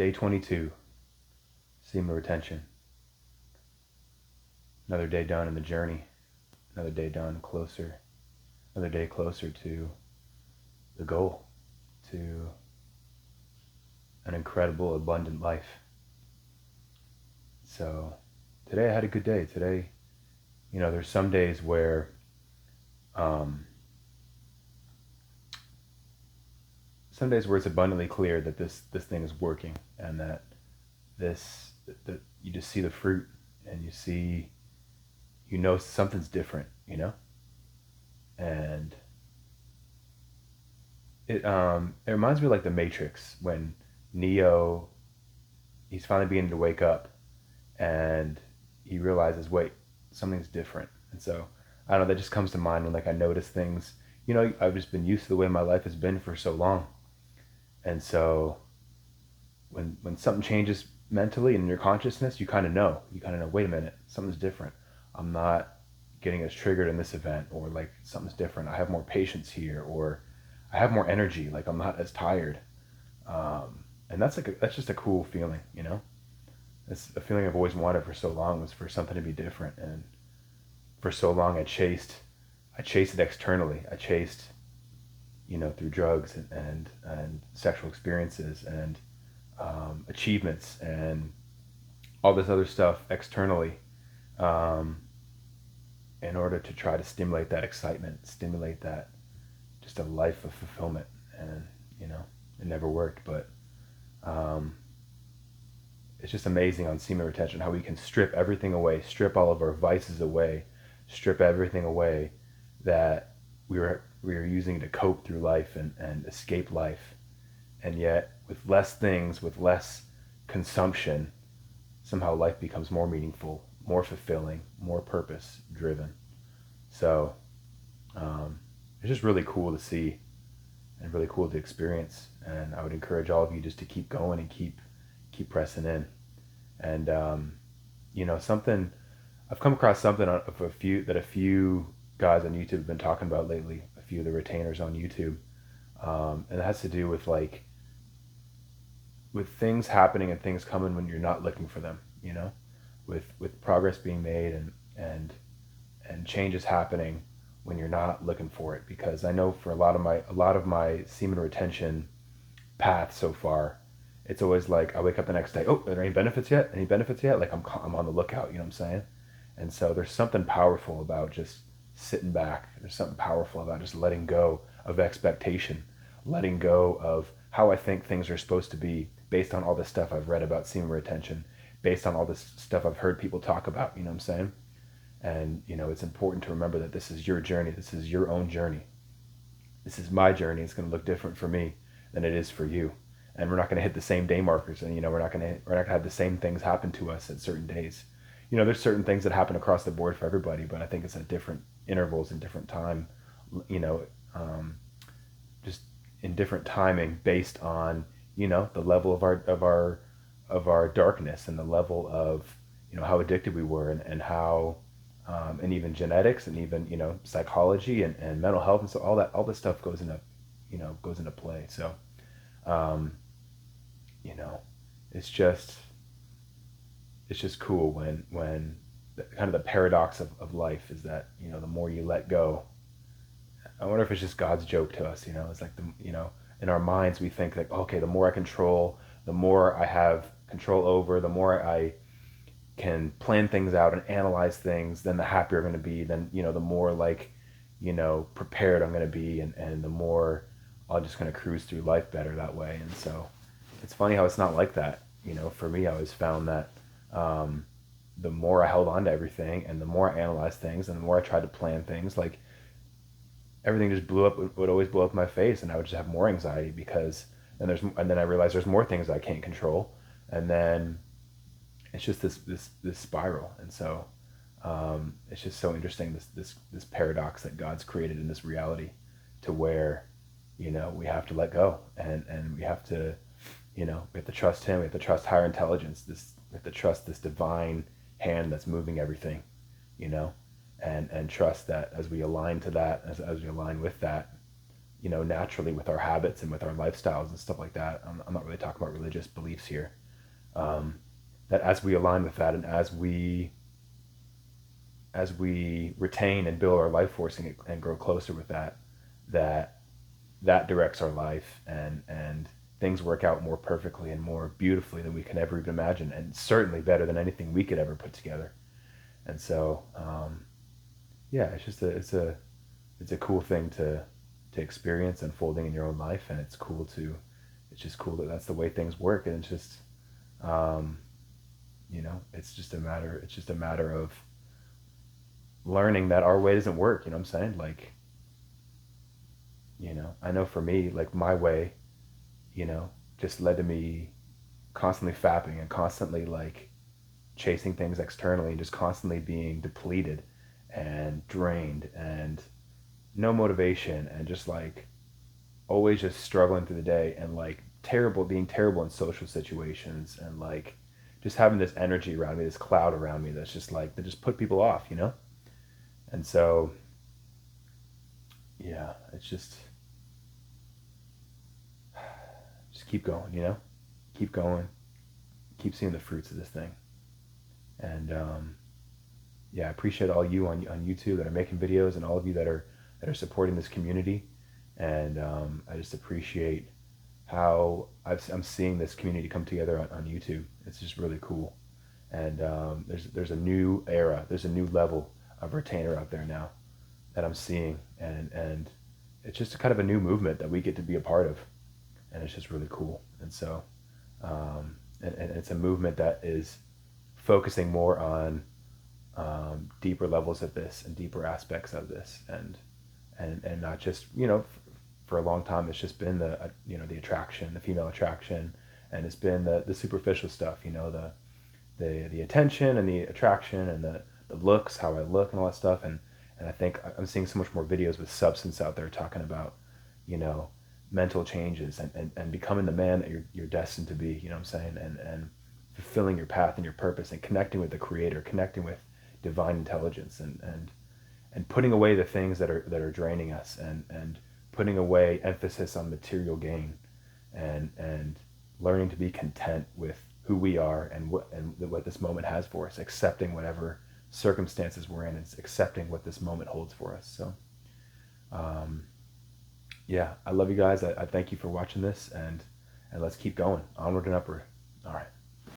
Day 22, semen retention. Another day done in the journey. Another day done closer. Another day closer to the goal, to an incredible, abundant life. So today I had a good day. Today, there's some days where it's abundantly clear that this thing is working, and that you just see the fruit, and something's different, and it reminds me of like the Matrix, when Neo, he's finally beginning to wake up, and he realizes, wait, something's different. And so I don't know, that just comes to mind when like I notice things. I've just been used to the way my life has been for so long, and so when something changes mentally in your consciousness, you kind of know, wait a minute, something's different. I'm not getting as triggered in this event, or like something's different. I have more patience here, or I have more energy. Like I'm not as tired. And that's just a cool feeling, It's a feeling I've always wanted for so long, was for something to be different. And for so long I chased it externally. I chased, through drugs and sexual experiences and achievements and all this other stuff externally, in order to try to stimulate that excitement, stimulate that just a life of fulfillment. And it never worked. But it's just amazing on semen retention how we can strip everything away, strip all of our vices away, strip everything away that we were using to cope through life and escape life. And yet with less things, with less consumption, somehow life becomes more meaningful, more fulfilling, more purpose driven. So it's just really cool to see and really cool to experience. And I would encourage all of you just to keep going and keep pressing in. And something I've come across, something of a few guys on YouTube have been talking about lately, a few of the retainers on YouTube, and it has to do with with things happening and things coming when you're not looking for them, with progress being made and changes happening when you're not looking for it. Because I know for a lot of my semen retention path so far, it's always like I wake up the next day, oh, are there any benefits yet? Like I'm on the lookout, you know what I'm saying? And so there's something powerful about just sitting back. There's something powerful about just letting go of expectation, letting go of how I think things are supposed to be based on all this stuff I've read about semen retention, based on all this stuff I've heard people talk about, you know what I'm saying? And, it's important to remember that this is your journey. This is your own journey. This is my journey. It's going to look different for me than it is for you. And we're not going to hit the same day markers. And, we're not going to have the same things happen to us at certain days. There's certain things that happen across the board for everybody, but I think it's at different intervals and different time, just in different timing based on, the level of our darkness, and the level of, how addicted we were, and how, and even genetics, and even, psychology and mental health. And so all this stuff goes into play. So, it's just cool when kind of the paradox of life is that, the more you let go, I wonder if it's just God's joke to us, it's like in our minds we think like, okay, the more I control, the more I have control over, the more I can plan things out and analyze things, then the happier I'm going to be, then, the more prepared I'm going to be, and the more I'm just going to cruise through life better that way. And so it's funny how it's not like that. For me, I always found that the more I held on to everything, and the more I analyzed things, and the more I tried to plan things, like everything just would always blow up in my face, and I would just have more anxiety, because and then I realized there's more things I can't control, and then it's just this spiral. And so it's just so interesting, this paradox that God's created in this reality, to where we have to let go, and we have to trust Him. We have to trust higher intelligence. We have to trust this divine hand that's moving everything, and trust that as we align to that, as we align with that, naturally with our habits and with our lifestyles and stuff like that. I'm not really talking about religious beliefs here. Um, that as we align with that, and as we retain and build our life force and grow closer with that, that that directs our life, and things work out more perfectly and more beautifully than we can ever even imagine, and certainly better than anything we could ever put together. And so, yeah, it's a cool thing to experience unfolding in your own life, and it's just cool that that's the way things work, and it's just, um, it's just a matter of learning that our way doesn't work. You know what I'm saying? Like, I know for me, like my way, you know, just led to me constantly fapping and constantly like chasing things externally and just constantly being depleted and drained and no motivation and just like always just struggling through the day and like being terrible in social situations and like just having this energy around me, this cloud around me that's just like, that just put people off. And so, yeah, it's just keep going. Keep going, keep seeing the fruits of this thing. And yeah, I appreciate all you on YouTube that are making videos, and all of you that are supporting this community. And I just appreciate how I'm seeing this community come together on YouTube. It's just really cool. And there's a new era, there's a new level of retainer out there now that I'm seeing, and it's just a kind of a new movement that we get to be a part of, and it's just really cool. And so, and it's a movement that is focusing more on deeper levels of this and deeper aspects of this, and not just, for a long time it's just been the attraction, the female attraction, and it's been the superficial stuff, the attention and the attraction and the looks, how I look and all that stuff. And I think I'm seeing so much more videos with substance out there talking about, you know, mental changes, and becoming the man that you're destined to be, you know what I'm saying? And fulfilling your path and your purpose, and connecting with the creator, connecting with divine intelligence, and putting away the things that are draining us, and putting away emphasis on material gain, and learning to be content with who we are, and what this moment has for us, accepting whatever circumstances we're in, and accepting what this moment holds for us. So, yeah, I love you guys. I thank you for watching this, and let's keep going onward and upward. All right.